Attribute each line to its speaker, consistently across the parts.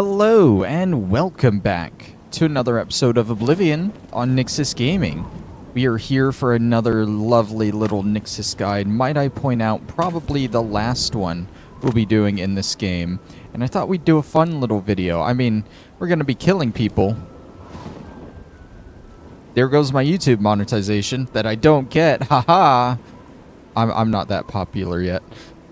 Speaker 1: Hello and welcome back to another episode of Oblivion on Nyxus Gaming. We are here for another lovely little Nyxus guide. Might I point out, probably the last one we'll be doing in this game. And I thought we'd do a fun little video. I mean, we're going to be killing people. There goes my YouTube monetization that I don't get. Haha! I'm not that popular yet.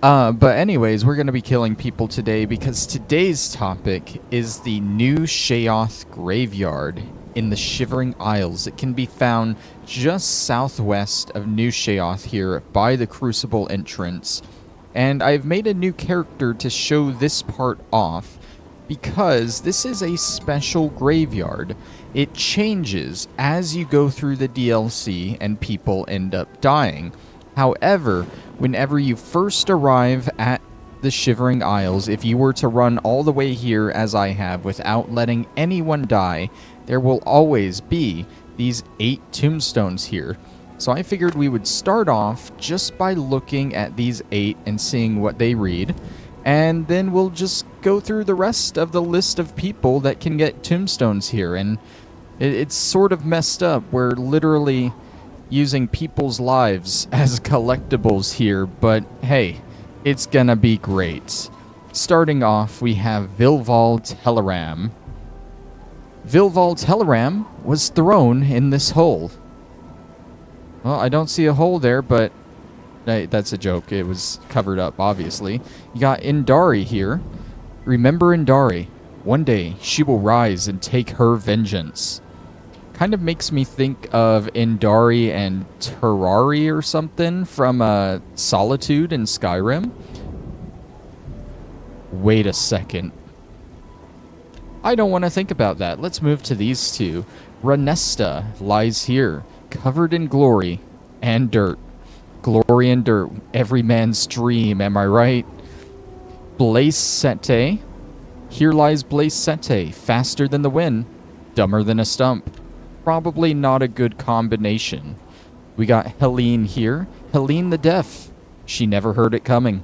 Speaker 1: But anyways, we're going to be killing people today because today's topic is the new Sheoth Graveyard in the Shivering Isles. It can be found just southwest of New Sheoth here by the Crucible entrance. And I've made a new character to show this part off because this is a special graveyard. It changes as you go through the DLC and people end up dying. However, whenever you first arrive at the Shivering Isles, if you were to run all the way here as I have without letting anyone die, there will always be these 8 tombstones here. So I figured we would start off just by looking at these 8 and seeing what they read, and then we'll just go through the rest of the list of people that can get tombstones here. And it's sort of messed up. We're literally using people's lives as collectibles here, but hey, it's gonna be great. Starting off, we have Vilval Teleram. Vilval Teleram was thrown in this hole. Well, I don't see a hole there, but that's a joke. It was covered up, obviously. You got Indari here. Remember Indari. One day, she will rise and take her vengeance. Kind of makes me think of Indari and Terrari or something from Solitude in Skyrim. Wait a second. I don't want to think about that. Let's move to these two. Ranesta lies here, covered in glory and dirt. Glory and dirt, every man's dream, am I right? Blaisete. Here lies Blaisete, faster than the wind, dumber than a stump. Probably not a good combination. We got Helene here. Helene the Deaf. She never heard it coming.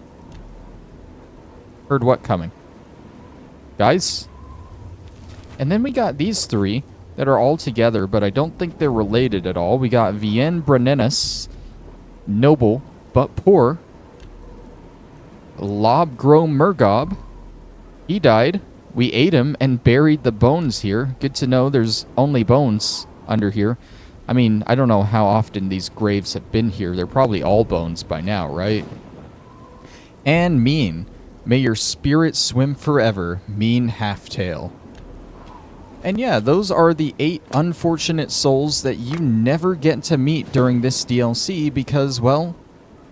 Speaker 1: Heard what coming? Guys? And then we got these 3 that are all together, but I don't think they're related at all. We got Vienne Bernice, noble but poor. Gro-Mergob. He died. We ate him and buried the bones here. Good to know there's only bones under here. I mean, I don't know how often these graves have been here. They're probably all bones by now, right? And Mean. May your spirit swim forever, Mean Halftail. And yeah, those are the 8 unfortunate souls that you never get to meet during this DLC because, well,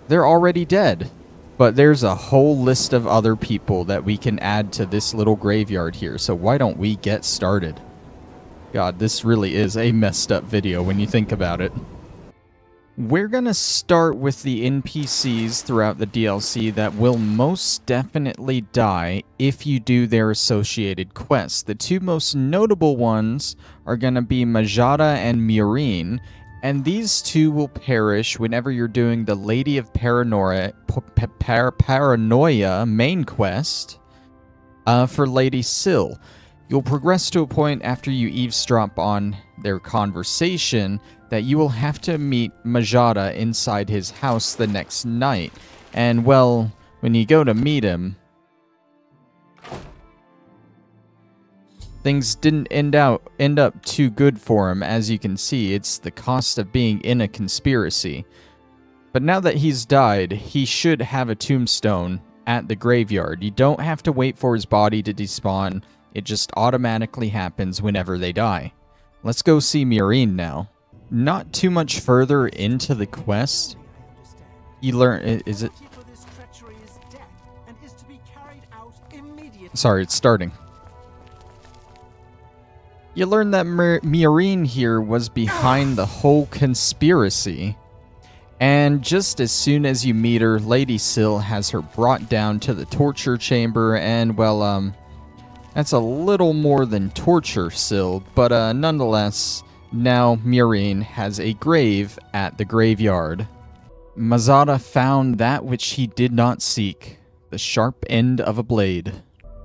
Speaker 1: they're already dead. But there's a whole list of other people that we can add to this little graveyard here, so why don't we get started? God, this really is a messed up video when you think about it. We're gonna start with the NPCs throughout the DLC that will most definitely die if you do their associated quests. The 2 most notable ones are gonna be Mazaddha and Muurine, and these 2 will perish whenever you're doing the Lady of Paranoia main quest for Lady Syl. You'll progress to a point after you eavesdrop on their conversation that you will have to meet Mazaddha inside his house the next night. And, well, when you go to meet him, things didn't end up too good for him. As you can see, it's the cost of being in a conspiracy. But now that he's died, he should have a tombstone at the graveyard. You don't have to wait for his body to despawn. It just automatically happens whenever they die. Let's go see Muurine now. Not too much further into the quest, you learn... Is it... Sorry, it's starting. You learn that Muurine here was behind the whole conspiracy. And just as soon as you meet her, Lady Syl has her brought down to the torture chamber, and, well, that's a little more than torture, Syl, but nonetheless, now Muurine has a grave at the graveyard. Mazaddha found that which he did not seek, the sharp end of a blade.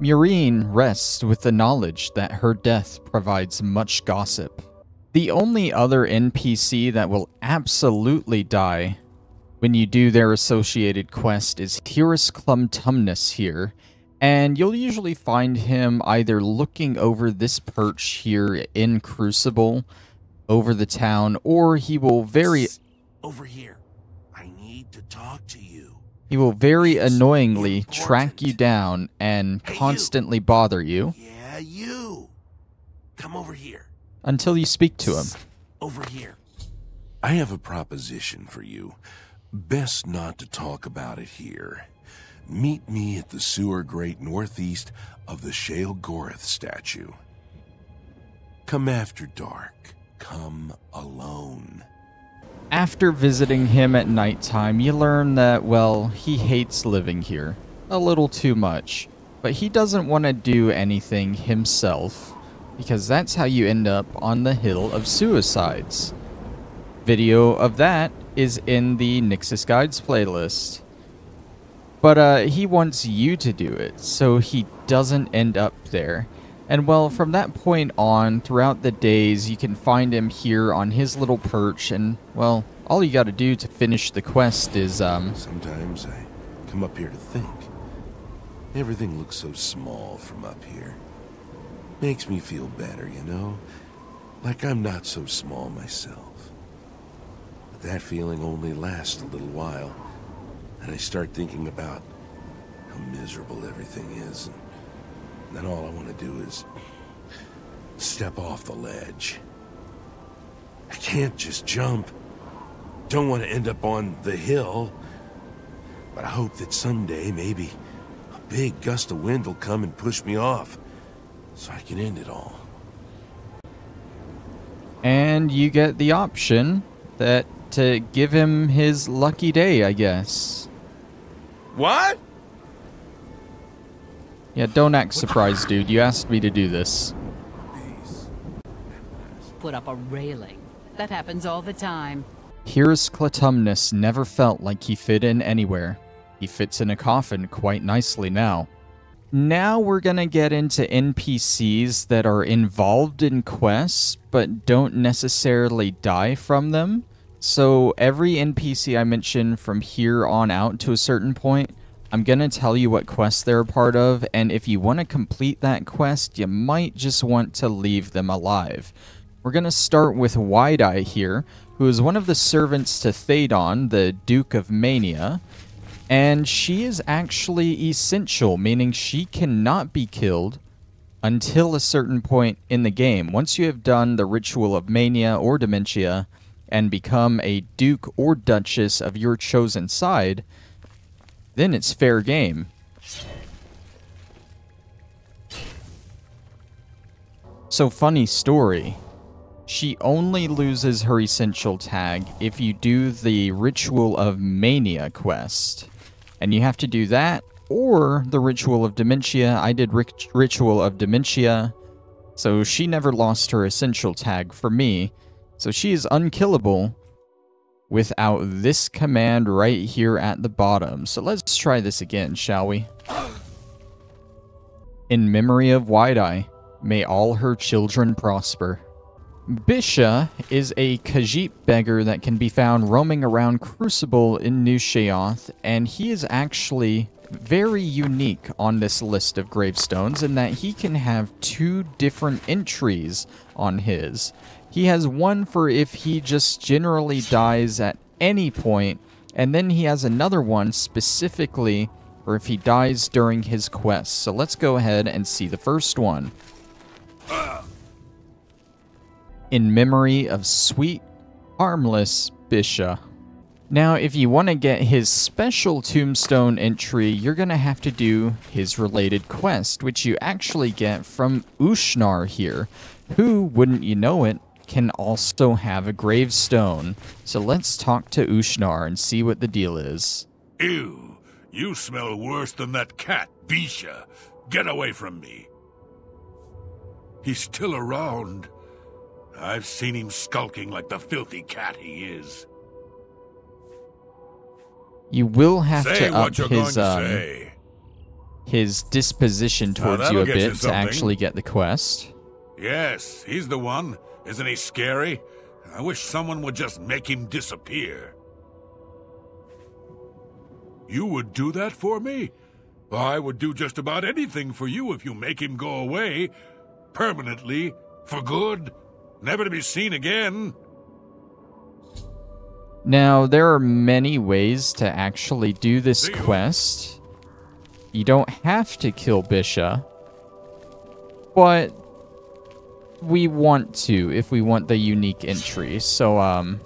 Speaker 1: Muurine rests with the knowledge that her death provides much gossip. The only other NPC that will absolutely die when you do their associated quest is Hirrus Clutumnus here, and you'll usually find him either looking over this perch here in Crucible, over the town, or he will
Speaker 2: over here. I need to talk to you.
Speaker 1: He will very annoyingly track you down and constantly bother you.
Speaker 2: Yeah, you. Come over here.
Speaker 1: Until you speak to him.
Speaker 2: Over here. I have a proposition for you. Best not to talk about it here. Meet me at the sewer grate northeast of the Sheoth statue. Come after dark. Come alone.
Speaker 1: After visiting him at nighttime, you learn that, well, he hates living here. A little too much. But he doesn't want to do anything himself, because that's how you end up on the Hill of Suicides. Video of that is in the Nyxus Guides playlist. But he wants you to do it, so he doesn't end up there. And well, from that point on, throughout the days, you can find him here on his little perch, and well, all you gotta do to finish the quest is,
Speaker 2: Sometimes I come up here to think. Everything looks so small from up here. Makes me feel better, you know? Like I'm not so small myself. But that feeling only lasts a little while, and I start thinking about how miserable everything is, and then all I want to do is step off the ledge. I can't just jump. Don't want to end up on the hill. But I hope that someday, maybe, a big gust of wind will come and push me off, so I can end it all.
Speaker 1: and you get the option that to give him his lucky day, I guess.
Speaker 2: What?
Speaker 1: Yeah, don't act surprised, dude. You asked me to do this.
Speaker 3: Put up a railing. That happens all the time.
Speaker 1: Hirrus Clutumnus never felt like he fit in anywhere. He fits in a coffin quite nicely now. Now we're gonna get into NPCs that are involved in quests, but don't necessarily die from them. So every NPC I mention from here on out to a certain point, I'm gonna tell you what quest they're a part of, and if you want to complete that quest, you might just want to leave them alive. We're gonna start with Wide-Eye here, who is one of the servants to Thaedil, the Duke of Mania, and she is actually essential, meaning she cannot be killed until a certain point in the game. Once you have done the Ritual of Mania or Dementia and become a Duke or Duchess of your chosen side, then it's fair game. So, funny story. She only loses her essential tag if you do the Ritual of Mania quest. And you have to do that or the Ritual of Dementia. I did Ritual of Dementia, so she never lost her essential tag for me. So she is unkillable without this command right here at the bottom. So let's try this again, shall we? In memory of Wide-Eye, may all her children prosper. Bhisha is a Khajiit beggar that can be found roaming around Crucible in New Sheoth, and he is actually very unique on this list of gravestones in that he can have two different entries on his. He has one for if he just generally dies at any point, and then he has another one specifically for if he dies during his quest. So let's go ahead and see the first one. In memory of sweet, harmless Bhisha. Now, if you want to get his special tombstone entry, you're going to have to do his related quest, which you actually get from Ushnar here, who, wouldn't you know it, can also have a gravestone. So let's talk to Ushnar and see what the deal is.
Speaker 4: Ew, you smell worse than that cat, Bhisha. Get away from me. He's still around. I've seen him skulking like the filthy cat he is.
Speaker 1: You will have
Speaker 4: Say
Speaker 1: to up
Speaker 4: what you're going to say.
Speaker 1: his disposition towards you
Speaker 4: that'll
Speaker 1: a
Speaker 4: get you
Speaker 1: bit to
Speaker 4: something.
Speaker 1: actually get the quest.
Speaker 4: Yes, he's the one. Isn't he scary? I wish someone would just make him disappear. You would do that for me? I would do just about anything for you if you make him go away. Permanently. For good. Never to be seen again.
Speaker 1: Now, there are many ways to actually do this quest. You don't have to kill Bhisha, but we want to if we want the unique entry. So,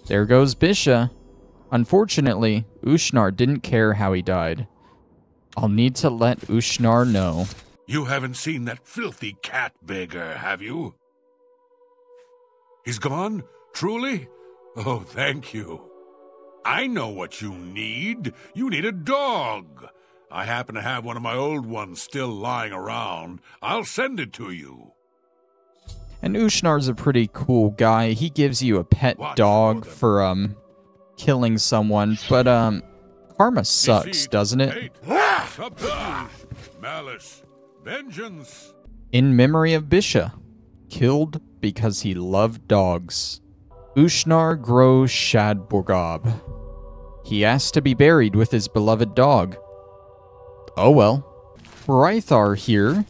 Speaker 1: there goes Bhisha. Unfortunately, Ushnar didn't care how he died. I'll need to let Ushnar know.
Speaker 4: You haven't seen that filthy cat beggar, have you? He's gone? Truly? Oh, thank you. I know what you need. You need a dog. I happen to have one of my old ones still lying around. I'll send it to you.
Speaker 1: And Ushnar's a pretty cool guy. He gives you a pet dog for, killing someone, but, karma sucks, doesn't it?
Speaker 4: Hate, subterfuge, malice, vengeance.
Speaker 1: In memory of Bhisha, killed because he loved dogs. Ushnar gro-Shadborgob. He asked to be buried with his beloved dog. Oh well. Brithaur here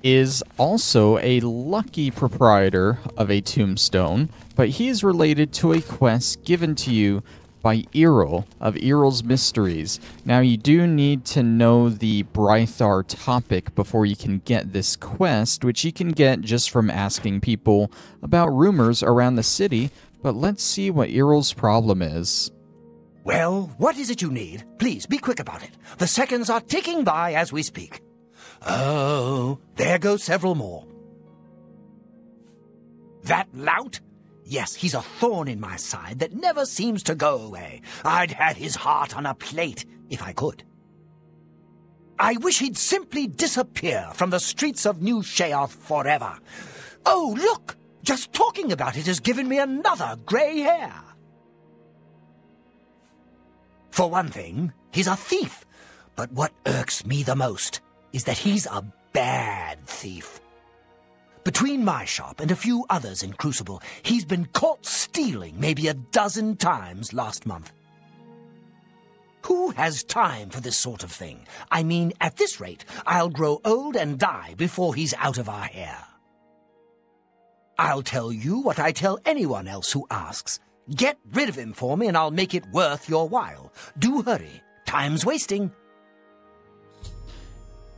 Speaker 1: is also a lucky proprietor of a tombstone, but he is related to a quest given to you by Earil of Eril's Mysteries. Now, you do need to know the Brithaur topic before you can get this quest, which you can get just from asking people about rumors around the city, but let's see what Eril's problem is.
Speaker 5: Well, what is it you need? Please, be quick about it. The seconds are ticking by as we speak. Oh, there go several more. That lout? Yes, he's a thorn in my side that never seems to go away. I'd have his heart on a plate, if I could. I wish he'd simply disappear from the streets of New Sheoth forever. Oh, look! Just talking about it has given me another grey hair. For one thing, he's a thief. But what irks me the most is that he's a bad thief. Between my shop and a few others in Crucible, he's been caught stealing maybe a dozen times last month. Who has time for this sort of thing? I mean, at this rate, I'll grow old and die before he's out of our hair. I'll tell you what I tell anyone else who asks. Get rid of him for me and I'll make it worth your while. Do hurry. Time's wasting.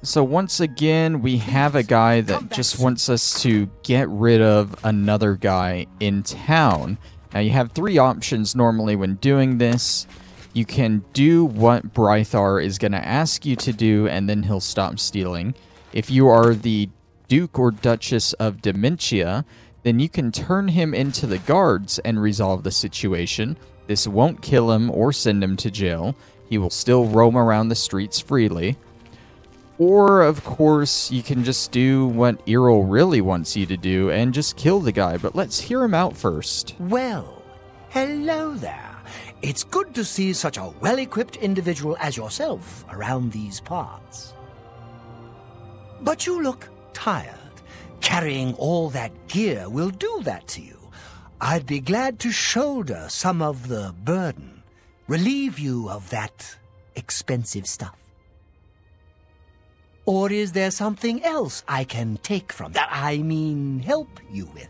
Speaker 1: So once again, we have a guy that just wants us to get rid of another guy in town. Now, you have three options normally when doing this. You can do what Brithaur is going to ask you to do, and then he'll stop stealing. If you are the Duke or Duchess of Dementia, then you can turn him into the guards and resolve the situation. This won't kill him or send him to jail. He will still roam around the streets freely. Or, of course, you can just do what Earil really wants you to do and just kill the guy, but let's hear him out first.
Speaker 5: Well, hello there. It's good to see such a well-equipped individual as yourself around these parts. But you look tired. Carrying all that gear will do that to you. I'd be glad to shoulder some of the burden, relieve you of that expensive stuff. Or is there something else I can take from that? I mean, help you with?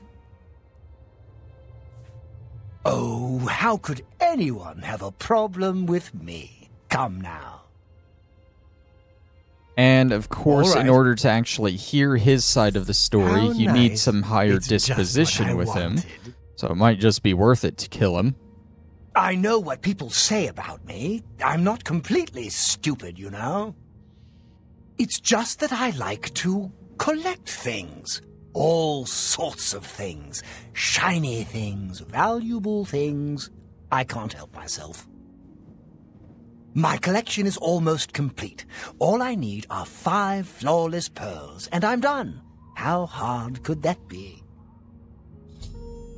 Speaker 5: Oh, how could anyone have a problem with me? Come now.
Speaker 1: And, of course,
Speaker 5: All right.
Speaker 1: in order to actually hear his side of the story,
Speaker 5: How
Speaker 1: you need
Speaker 5: nice.
Speaker 1: some higher
Speaker 5: It's just
Speaker 1: disposition
Speaker 5: what I
Speaker 1: with him.
Speaker 5: wanted.
Speaker 1: So it might just be worth it to kill him.
Speaker 5: I know what people say about me. I'm not completely stupid, you know. It's just that I like to collect things. All sorts of things. Shiny things, valuable things. I can't help myself. My collection is almost complete. All I need are 5 flawless pearls, and I'm done. How hard could that be?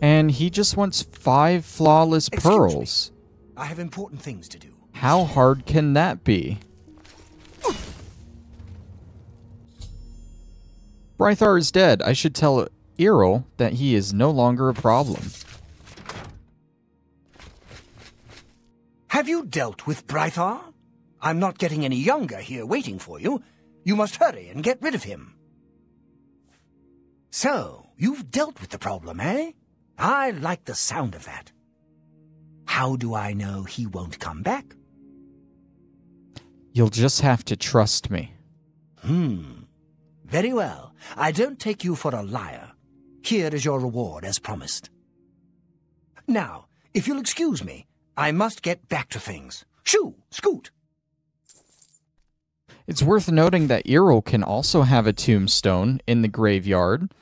Speaker 1: And he just wants 5 flawless
Speaker 5: Excuse
Speaker 1: pearls.
Speaker 5: me. I have important things to do.
Speaker 1: How hard can that be? Brithaur is dead. I should tell Earil that he is no longer a problem.
Speaker 5: Have you dealt with Brithaur? I'm not getting any younger here waiting for you. You must hurry and get rid of him. So, you've dealt with the problem, eh? I like the sound of that. How do I know he won't come back?
Speaker 1: You'll just have to trust me.
Speaker 5: Very well. I don't take you for a liar. Here is your reward as promised. Now, if you'll excuse me, I must get back to things. Shoo! Scoot!
Speaker 1: It's worth noting that Earil can also have a tombstone in the graveyard,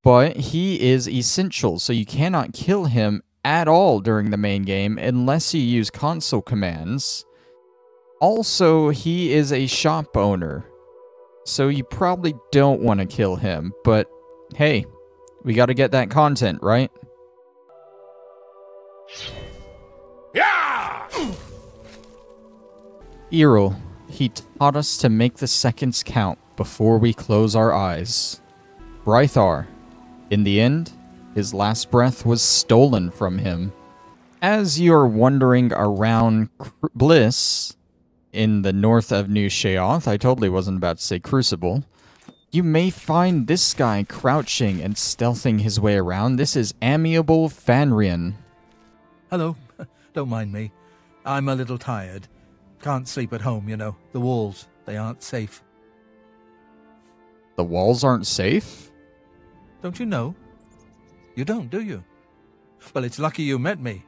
Speaker 1: but he is essential, so you cannot kill him at all during the main game unless you use console commands. Also, he is a shop owner, so you probably don't want to kill him, but hey, we gotta get that content, right?
Speaker 4: Yeah!
Speaker 1: Earil, he taught us to make the seconds count before we close our eyes. Brithaur, in the end, his last breath was stolen from him. As you're wandering around Bliss in the north of New Sheoth, I totally wasn't about to say Crucible, you may find this guy crouching and stealthing his way around. This is Amiable Fanriene.
Speaker 6: Hello. Don't mind me. I'm a little tired. Can't sleep at home, you know. The walls, they aren't safe.
Speaker 1: The walls aren't safe?
Speaker 6: Don't you know? You don't, do you? Well, it's lucky you met me.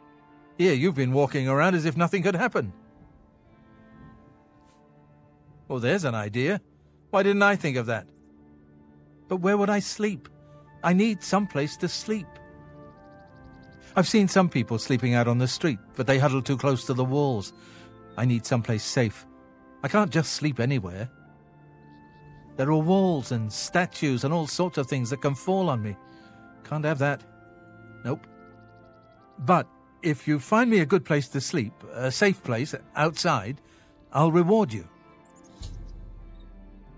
Speaker 6: Here, you've been walking around as if nothing could happen. Well, there's an idea. Why didn't I think of that? But where would I sleep? I need some place to sleep. I've seen some people sleeping out on the street, but they huddle too close to the walls. I need someplace safe. I can't just sleep anywhere. There are walls and statues and all sorts of things that can fall on me. Can't have that. Nope. But if you find me a good place to sleep, a safe place outside, I'll reward you.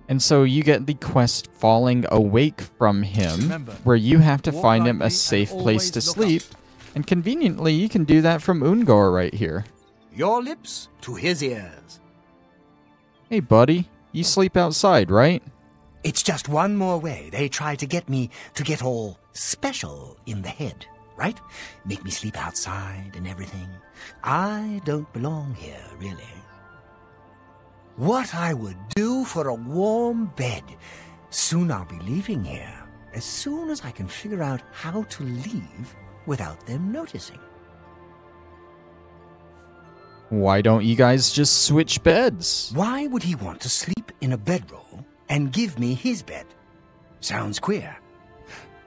Speaker 1: And so you get the quest Falling Awake from him,
Speaker 6: Remember,
Speaker 1: where you have to find him a
Speaker 6: lightly
Speaker 1: safe
Speaker 6: and
Speaker 1: place to
Speaker 6: always look
Speaker 1: sleep. And conveniently, you can do that from Uungor right here.
Speaker 5: Your lips to his ears.
Speaker 1: Hey, buddy, you sleep outside, right?
Speaker 5: It's just one more way they try to get me to get all special in the head, right? Make me sleep outside and everything. I don't belong here, really. What I would do for a warm bed. Soon I'll be leaving here. As soon as I can figure out how to leave without them noticing.
Speaker 1: Why don't you guys just switch beds?
Speaker 5: Why would he want to sleep in a bedroll and give me his bed? Sounds queer.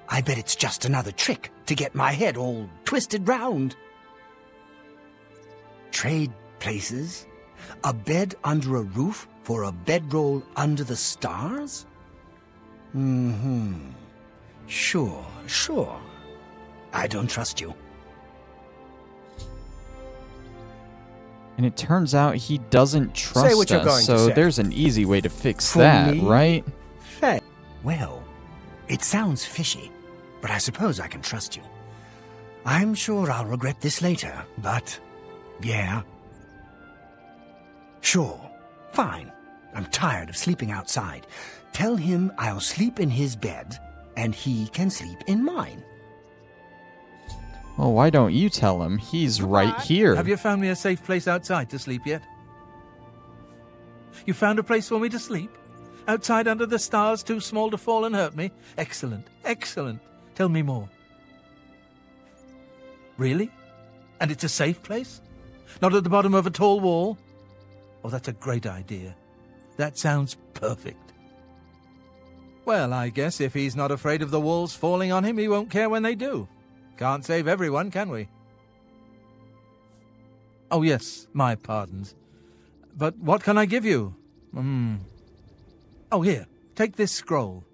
Speaker 5: I bet it's just another trick to get my head all twisted round. Trade places? A bed under a roof for a bedroll under the stars? Sure. I don't trust you.
Speaker 1: And it turns out he doesn't trust
Speaker 5: Say what you're
Speaker 1: us,
Speaker 5: going to
Speaker 1: so
Speaker 5: say.
Speaker 1: there's an easy way to fix
Speaker 5: For
Speaker 1: that,
Speaker 5: me?
Speaker 1: right?
Speaker 5: Well, it sounds fishy, but I suppose I can trust you. I'm sure I'll regret this later, but yeah. Sure, fine. I'm tired of sleeping outside. Tell him I'll sleep in his bed, and he can sleep in mine.
Speaker 1: Well, why don't you tell him? He's right here.
Speaker 6: Have you found me a safe place outside to sleep yet? You found a place for me to sleep? Outside under the stars, too small to fall and hurt me? Excellent, excellent. Tell me more. Really? And it's a safe place? Not at the bottom of a tall wall? Oh, that's a great idea. That sounds perfect. Well, I guess if he's not afraid of the walls falling on him, he won't care when they do. Can't save everyone, can we? Oh, yes, my pardons. But what can I give you? Oh, here, take this scroll.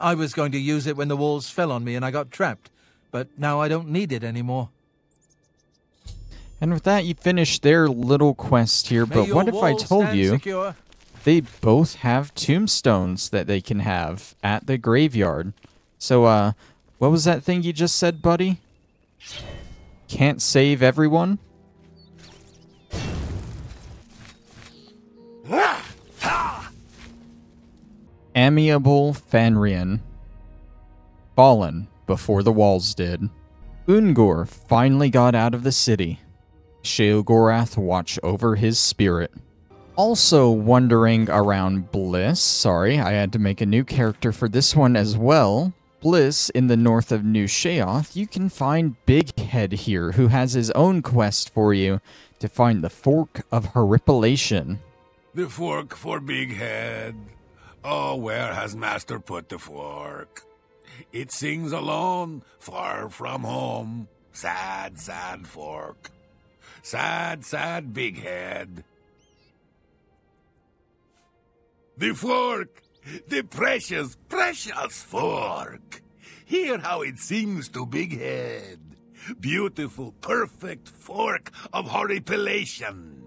Speaker 6: I was going to use it when the walls fell on me and I got trapped, but now I don't need it anymore.
Speaker 1: And with that, you finish their little quest here. But what if I told you they both have tombstones that they can have at the graveyard? So, what was that thing you just said, buddy? Can't save everyone? Amiable Fanriene. Fallen before the walls did. Uungor finally got out of the city. Sheogorath watch over his spirit. Also wandering around Bliss. Sorry, I had to make a new character for this one as well. Bliss in the north of New Sheoth. You can find Big Head here, who has his own quest for you to find the Fork of Horripilation.
Speaker 4: The fork for Big Head. Oh, where has Master put the fork? It sings alone, far from home. Sad, sad fork. Sad, sad Big Head. The fork! The precious, precious fork! Hear how it sings to Big Head. Beautiful, perfect fork of horripilation.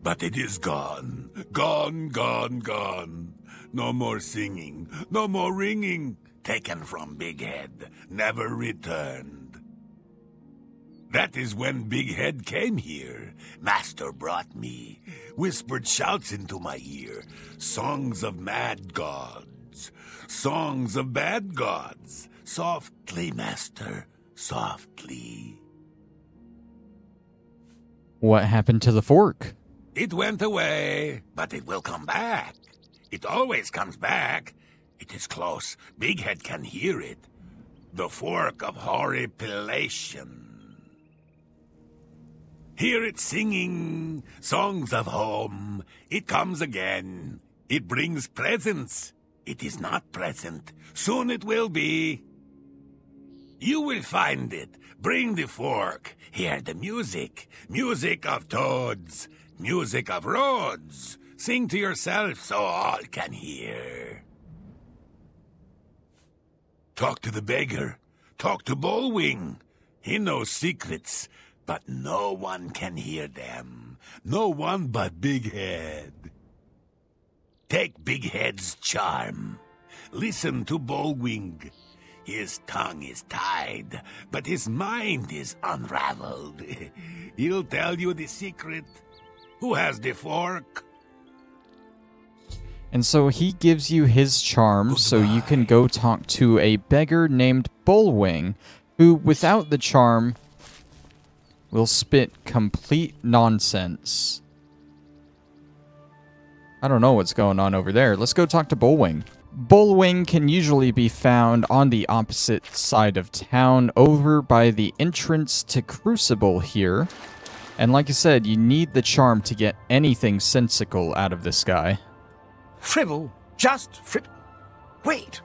Speaker 4: But it is gone. Gone, gone, gone. No more singing. No more ringing. Taken from Big Head. Never returned. That is when Big Head came here. Master brought me. Whispered shouts into my ear. Songs of mad gods. Songs of bad gods. Softly, Master. Softly.
Speaker 1: What happened to the fork?
Speaker 4: It went away, but it will come back. It always comes back. It is close. Big Head can hear it. The fork of horripilation. Hear it singing songs of home. It comes again. It brings presents. It is not present. Soon it will be. You will find it. Bring the fork. Hear the music. Music of toads. Music of roads. Sing to yourself so all can hear. Talk to the beggar. Talk to Bolwing. He knows secrets. But no one can hear them. No one but Big Head. Take Big Head's charm. Listen to Bolwing. His tongue is tied, but his mind is unraveled. He'll tell you the secret. Who has the fork?
Speaker 1: And so he gives you his charm, so you can go talk to a beggar named Bolwing, who, without the charm, will spit complete nonsense. I don't know what's going on over there. Let's go talk to Bolwing. Bolwing can usually be found on the opposite side of town, over by the entrance to Crucible here. And like I said, you need the charm to get anything sensical out of this guy.
Speaker 5: Fribble? Just fribble? Wait!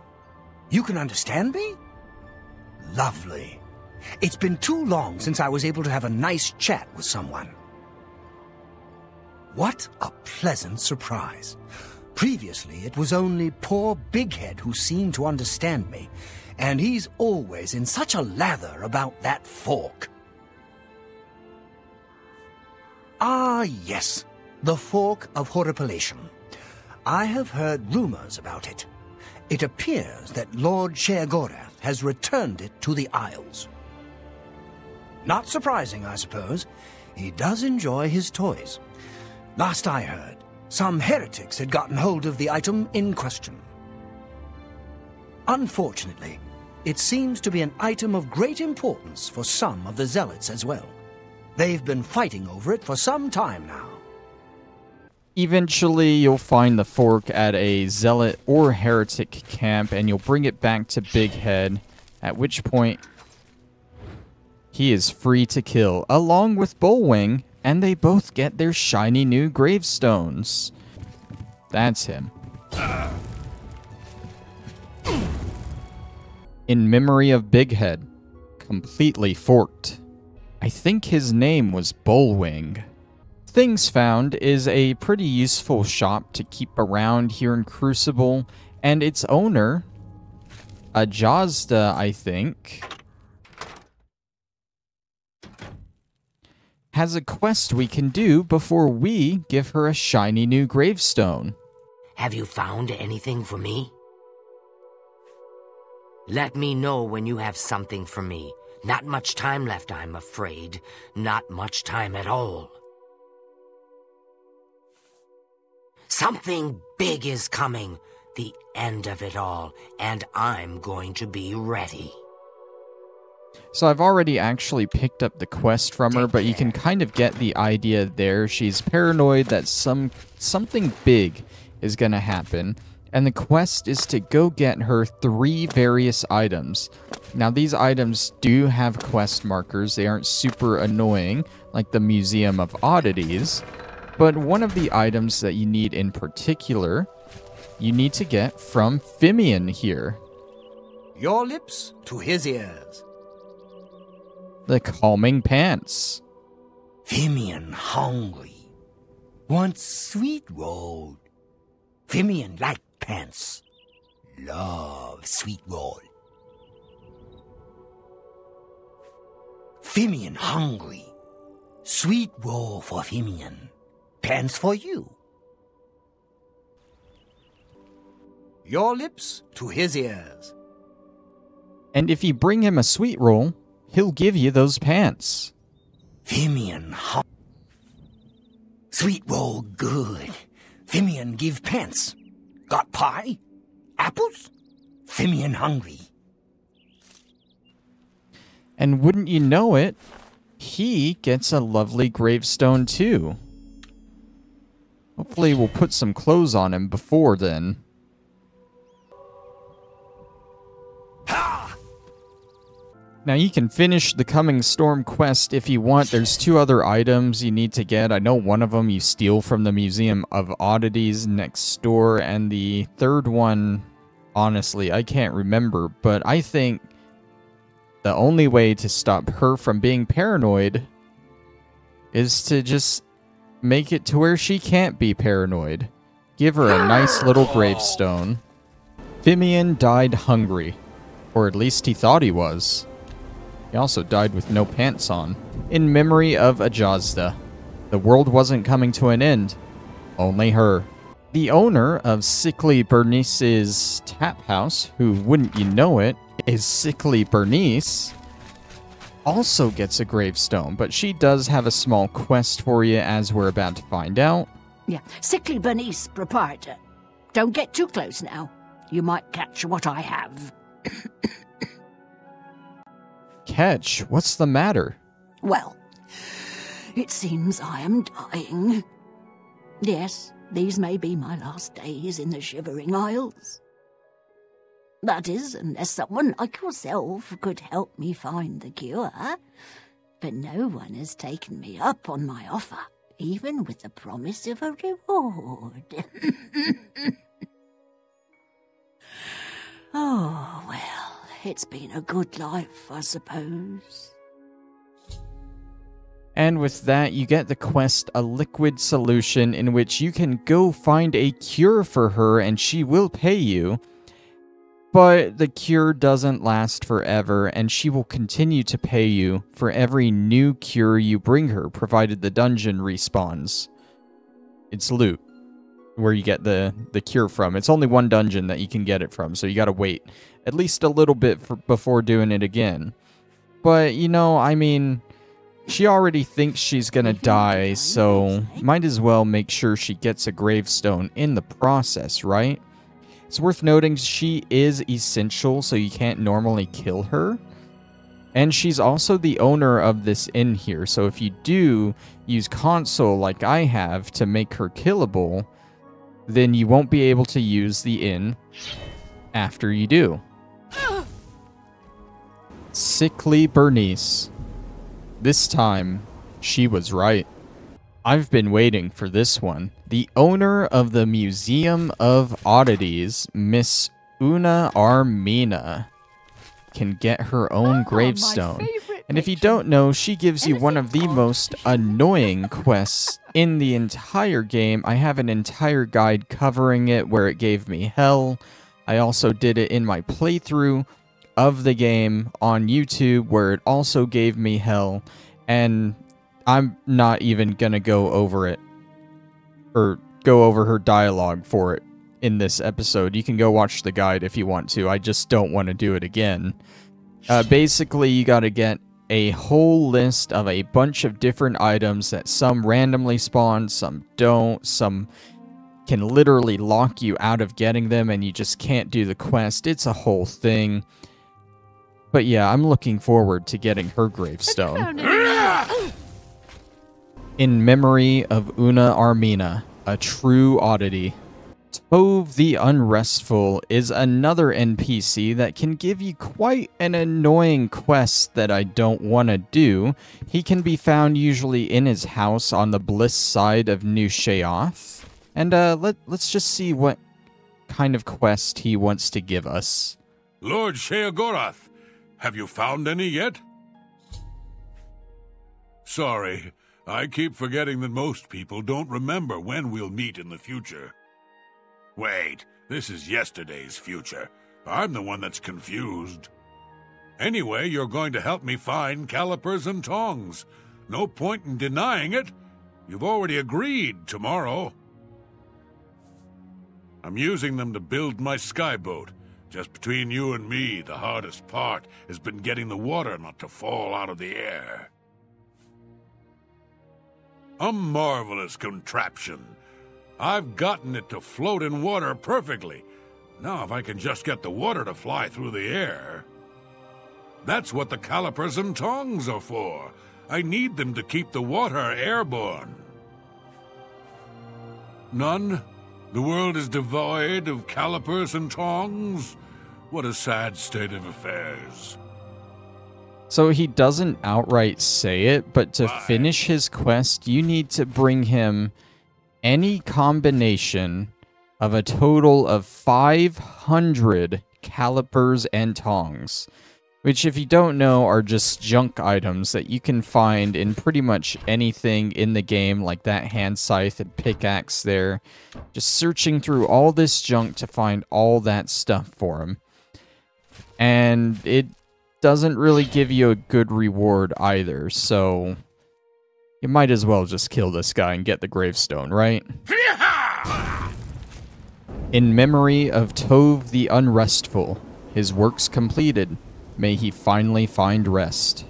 Speaker 5: You can understand me? Lovely. It's been too long since I was able to have a nice chat with someone. What a pleasant surprise. Previously, it was only poor Big Head who seemed to understand me, and he's always in such a lather about that fork. Ah, yes, the Fork of Horripilation. I have heard rumors about it. It appears that Lord Sheogorath has returned it to the Isles. Not surprising, I suppose. He does enjoy his toys. Last I heard, some heretics had gotten hold of the item in question. Unfortunately, it seems to be an item of great importance for some of the zealots as well. They've been fighting over it for some time now.
Speaker 1: Eventually, you'll find the fork at a zealot or heretic camp, and you'll bring it back to Big Head, at which point he is free to kill, along with Bolwing, and they both get their shiny new gravestones. That's him. In memory of Big Head, completely forked. I think his name was Bolwing. Things Found is a pretty useful shop to keep around here in Crucible, and its owner, Ahjazda, I think, has a quest we can do before we give her a shiny new gravestone.
Speaker 7: Have you found anything for me? Let me know when you have something for me. Not much time left, I'm afraid. Not much time at all. Something big is coming. The end of it all. And I'm going to be ready.
Speaker 1: So I've already actually picked up the quest from her, but you can kind of get the idea there. She's paranoid that something big is going to happen, and the quest is to go get her 3 various items. Now, these items do have quest markers. They aren't super annoying, like the Museum of Oddities, but one of the items that you need in particular, you need to get from Fimmion here.
Speaker 5: Your lips to his ears.
Speaker 1: The Calming Pants.
Speaker 5: Fimmion hungry. Wants sweet roll. Fimmion like pants. Love sweet roll. Fimmion hungry. Sweet roll for Fimmion. Pants for you. Your lips to his ears.
Speaker 1: And if you bring him a sweet roll, he'll give you those pants.
Speaker 5: Fimmion sweet roll good. Fimmion give pants. Got pie? Apples? Fimmion hungry.
Speaker 1: And wouldn't you know it, he gets a lovely gravestone too. Hopefully we'll put some clothes on him before then. Now you can finish the Coming Storm quest if you want. There's 2 other items you need to get. I know one of them you steal from the Museum of Oddities next door, and the third one, honestly, I can't remember, but I think the only way to stop her from being paranoid is to just make it to where she can't be paranoid. Give her a nice little gravestone. Fimmion died hungry, or at least he thought he was. He also died with no pants on. In memory of Ahjazda. The world wasn't coming to an end. Only her. The owner of Sickly Bernice's tap house, who, wouldn't you know it, is Sickly Bernice, also gets a gravestone, but she does have a small quest for you, as we're about to find out.
Speaker 8: Yeah, Sickly Bernice, proprietor. Don't get too close now. You might catch what I have.
Speaker 1: Catch? What's the matter?
Speaker 8: Well, it seems I am dying. Yes, these may be my last days in the Shivering Isles. That is, unless someone like yourself could help me find the cure. But no one has taken me up on my offer, even with the promise of a reward. Oh, well, it's been a good life, I suppose.
Speaker 1: And with that, you get the quest A Liquid Solution, in which you can go find a cure for her and she will pay you. But the cure doesn't last forever, and she will continue to pay you for every new cure you bring her, provided the dungeon respawns. It's loot, where you get the cure from. It's only one dungeon that you can get it from, so you gotta wait at least a little bit before doing it again. But, you know, I mean, she already thinks she's gonna die, so might as well make sure she gets a gravestone in the process, right? It's worth noting she is essential, so you can't normally kill her. And she's also the owner of this inn here, so if you do use console like I have to make her killable, then you won't be able to use the inn after you do. Sickly Bernice. This time, she was right. I've been waiting for this one. The owner of the Museum of Oddities, Miss Armina, can get her own gravestone. And if you don't know, she gives you one of the most annoying quests in the entire game. I have an entire guide covering it where it gave me hell. I also did it in my playthrough of the game on YouTube where it also gave me hell. And I'm not even gonna go over it. Or go over her dialogue for it in this episode. You can go watch the guide if you want to. I just don't want to do it again. Basically, you gotta get a whole list of a bunch of different items that some randomly spawn, some don't, some can literally lock you out of getting them and you just can't do the quest. It's a whole thing. But yeah, I'm looking forward to getting her gravestone. In memory of Una Armina, a true oddity. Tove the Unrestful is another NPC that can give you quite an annoying quest that I don't want to do. He can be found usually in his house on the Bliss side of New Sheoth. And let's just see what kind of quest he wants to give us.
Speaker 4: Lord Sheogorath, have you found any yet? Sorry, I keep forgetting that most people don't remember when we'll meet in the future. Wait, this is yesterday's future. I'm the one that's confused. Anyway, you're going to help me find calipers and tongs. No point in denying it. You've already agreed tomorrow. I'm using them to build my skyboat. Just between you and me, the hardest part has been getting the water not to fall out of the air. A marvelous contraption. I've gotten it to float in water perfectly. Now if I can just get the water to fly through the air. That's what the calipers and tongs are for. I need them to keep the water airborne. None? The world is devoid of calipers and tongs? What a sad state of affairs.
Speaker 1: So he doesn't outright say it, but to finish his quest, you need to bring him any combination of a total of 500 calipers and tongs, which, if you don't know, are just junk items that you can find in pretty much anything in the game, like that hand scythe and pickaxe there. Just searching through all this junk to find all that stuff for him. And it doesn't really give you a good reward either, so you might as well just kill this guy and get the gravestone, right? In memory of Tove the Unrestful, his works completed, may he finally find rest.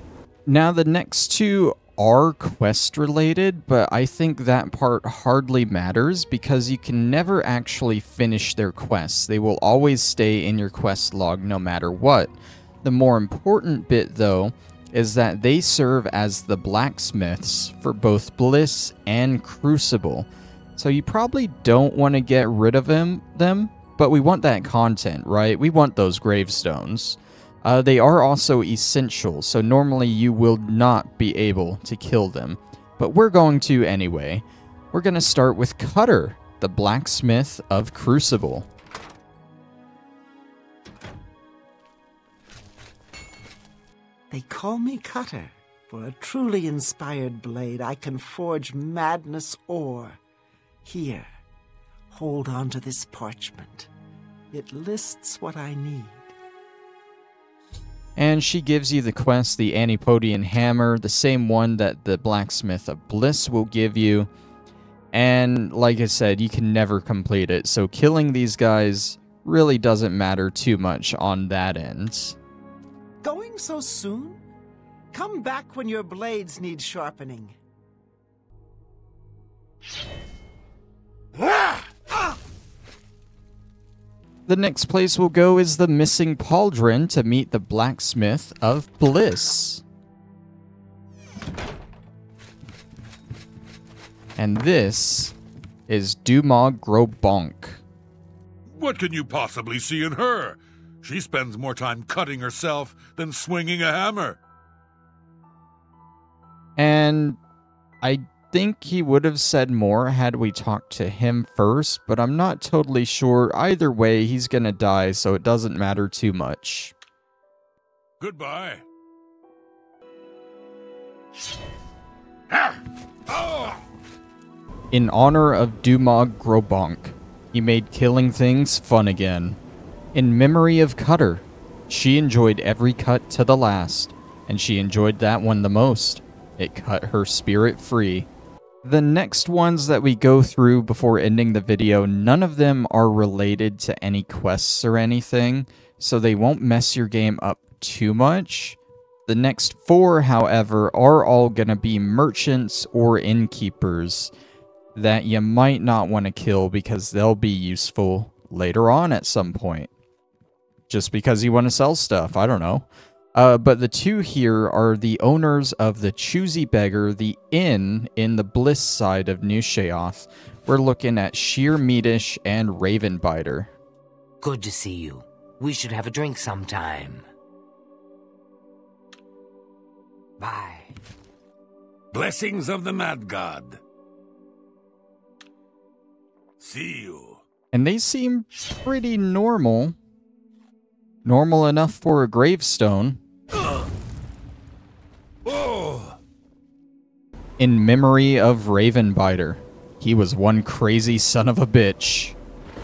Speaker 1: Now the next two are quest related, but I think that part hardly matters because you can never actually finish their quests. They will always stay in your quest log no matter what. The more important bit, though, is that they serve as the blacksmiths for both Bliss and Crucible. So you probably don't want to get rid of them, but we want that content, right? We want those gravestones. They are also essential, so normally you will not be able to kill them. But we're going to anyway. We're going to start with Cutter, the blacksmith of Crucible.
Speaker 9: They call me Cutter. For a truly inspired blade, I can forge madness ore. Here, hold on to this parchment. It lists what I need.
Speaker 1: And she gives you the quest, the Anipodian Hammer, the same one that the Blacksmith of Bliss will give you. And like I said, you can never complete it, so killing these guys really doesn't matter too much on that end.
Speaker 9: Going so soon? Come back when your blades need sharpening.
Speaker 1: The next place we'll go is the Missing Pauldron to meet the Blacksmith of Bliss. And this is Dumag gro-Bonk.
Speaker 4: What can you possibly see in her? She spends more time cutting herself than swinging a hammer.
Speaker 1: And I think he would have said more had we talked to him first, but I'm not totally sure. Either way, he's gonna die, so it doesn't matter too much.
Speaker 4: Goodbye.
Speaker 1: In honor of Dumag gro-Bonk, he made killing things fun again. In memory of Cutter, she enjoyed every cut to the last, and she enjoyed that one the most. It cut her spirit free. The next ones that we go through before ending the video, none of them are related to any quests or anything, so they won't mess your game up too much. The next 4, however, are all going to be merchants or innkeepers that you might not want to kill because they'll be useful later on at some point. Just because you want to sell stuff, I don't know. But the 2 here are the owners of the Choosy Beggar, the inn in the Bliss side of New Sheoth. We're looking at Sheer Madish and Ravenbiter.
Speaker 7: Good to see you. We should have a drink sometime. Bye.
Speaker 4: Blessings of the Mad God. See you.
Speaker 1: And they seem pretty normal. Normal enough for a gravestone. In memory of Ravenbiter. He was one crazy son of a bitch.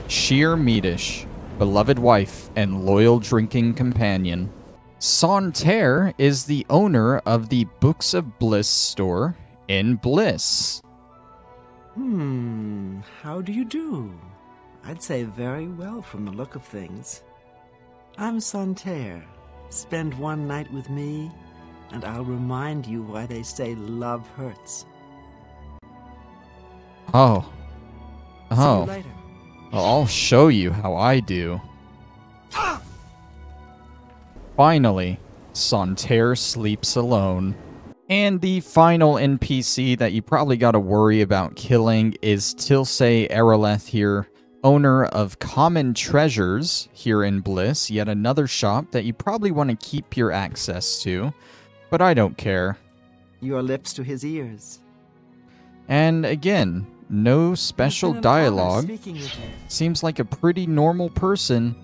Speaker 1: Sheer Madish, beloved wife and loyal drinking companion. Sontaire is the owner of the Books of Bliss store in Bliss.
Speaker 9: How do you do? I'd say very well from the look of things. I'm Sontaire. Spend one night with me, and I'll remind you why they say love hurts.
Speaker 1: Oh.
Speaker 9: See you later.
Speaker 1: Well, I'll show you how I do. Finally, Sontaire sleeps alone. And the final NPC that you probably got to worry about killing is Tilse Areleth here, owner of Common Treasures here in Bliss, yet another shop that you probably want to keep your access to, but I don't care.
Speaker 9: Your lips to his ears.
Speaker 1: And again, no special dialogue. Seems like a pretty normal person,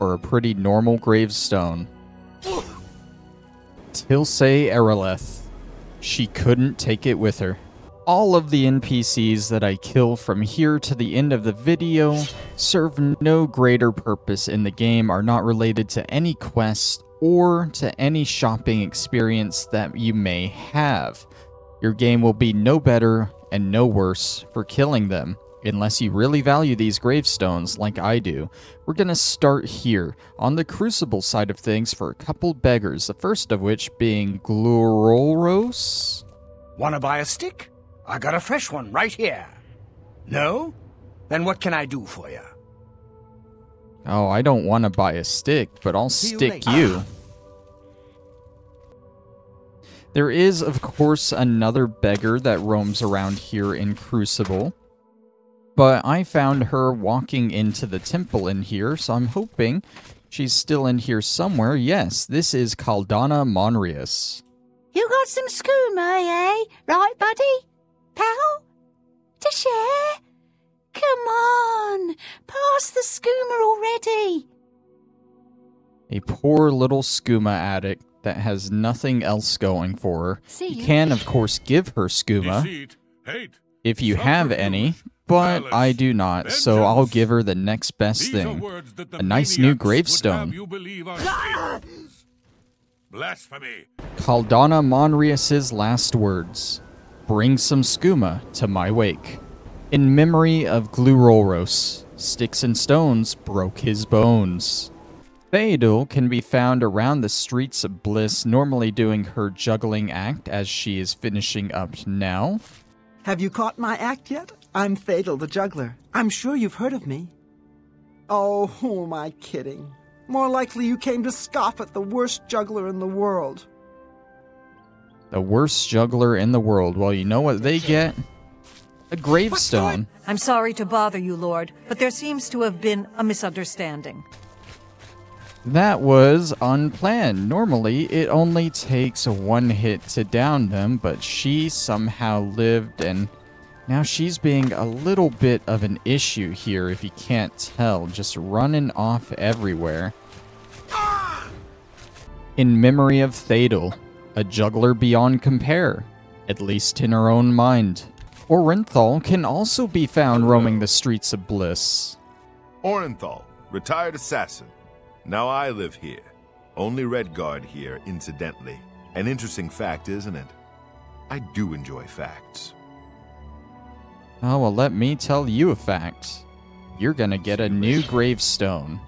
Speaker 1: or a pretty normal gravestone. Tilse Areleth. She couldn't take it with her. All of the NPCs that I kill from here to the end of the video serve no greater purpose in the game, are not related to any quest or to any shopping experience that you may have. Your game will be no better and no worse for killing them, unless you really value these gravestones like I do. We're going to start here, on the Crucible side of things, for a couple beggars, the first of which being Gloorolros.
Speaker 10: Wanna buy a stick? I got a fresh one right here. No? Then what can I do for you?
Speaker 1: Oh, I don't want to buy a stick, but I'll stick you. There is, of course, another beggar that roams around here in Crucible. But I found her walking into the temple in here, so I'm hoping she's still in here somewhere. Yes, this is Caldana Monrius.
Speaker 8: You got some skooma, eh? Right, buddy? Pal? To share? Come on, pass the skooma already.
Speaker 1: A poor little skooma addict that has nothing else going for her. You can, of course, give her skooma if you have any, but I do not, so I'll give her the next best thing. A nice new gravestone.
Speaker 4: Blasphemy.
Speaker 1: Caldana Monrius's last words. Bring some skooma to my wake. In memory of Gloorolros, sticks and stones broke his bones. Thaedil can be found around the streets of Bliss, normally doing her juggling act as she is finishing up now.
Speaker 9: Have you caught my act yet? I'm Thaedil the Juggler. I'm sure you've heard of me. Oh, who am I kidding? More likely you came to scoff at the worst juggler in the world.
Speaker 1: The worst juggler in the world. Well, you know what they get? A gravestone.
Speaker 11: I'm sorry to bother you, Lord, but there seems to have been a misunderstanding.
Speaker 1: That was unplanned. Normally, it only takes one hit to down them, but she somehow lived, and now she's being a little bit of an issue here, if you can't tell, just running off everywhere. In memory of Thaedil, a juggler beyond compare, at least in her own mind. Orinthal can also be found roaming the streets of Bliss.
Speaker 2: Orinthal, retired assassin. Now I live here. Only Redguard here, incidentally. An interesting fact, isn't it?
Speaker 12: I do enjoy facts.
Speaker 1: Oh, well, let me tell you a fact. You're gonna get a new gravestone.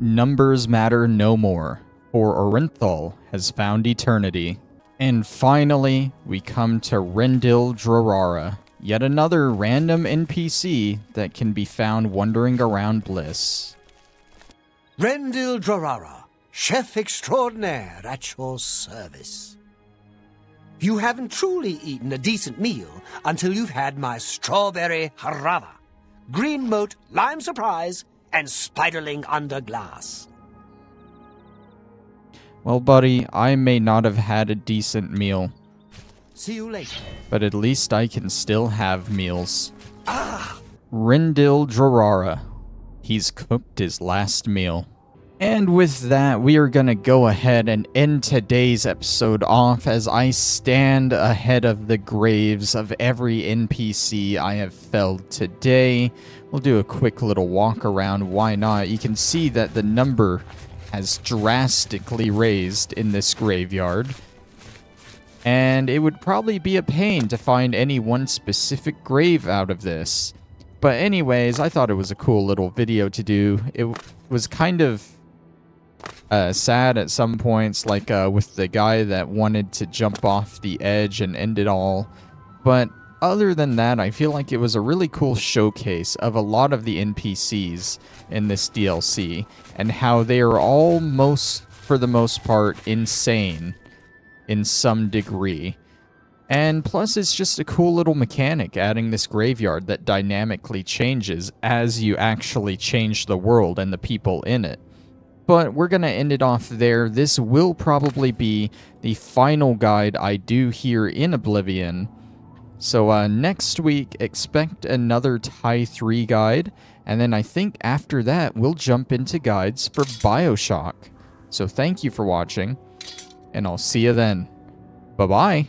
Speaker 1: Numbers matter no more, for Orinthal has found eternity. And finally, we come to Rendil Drarara, yet another random NPC that can be found wandering around Bliss.
Speaker 5: Rendil Drarara, chef extraordinaire at your service. You haven't truly eaten a decent meal until you've had my strawberry harava, green moat, lime surprise, and spiderling under glass.
Speaker 1: Well, buddy, I may not have had a decent meal.
Speaker 5: See you later.
Speaker 1: But at least I can still have meals. Rendil Drarara. He's cooked his last meal. And with that, we are going to go ahead and end today's episode off as I stand ahead of the graves of every NPC I have felled today. We'll do a quick little walk around, why not? You can see that the number has drastically raised in this graveyard. And it would probably be a pain to find any one specific grave out of this. But anyways, I thought it was a cool little video to do. It was kind of sad at some points, like with the guy that wanted to jump off the edge and end it all. But other than that, I feel like it was a really cool showcase of a lot of the NPCs in this DLC and how they are all for the most part, insane in some degree. And plus, it's just a cool little mechanic adding this graveyard that dynamically changes as you actually change the world and the people in it. But we're going to end it off there. This will probably be the final guide I do here in Oblivion. So next week, expect another TIE 3 guide. And then I think after that, we'll jump into guides for BioShock. So thank you for watching, and I'll see you then. Bye-bye.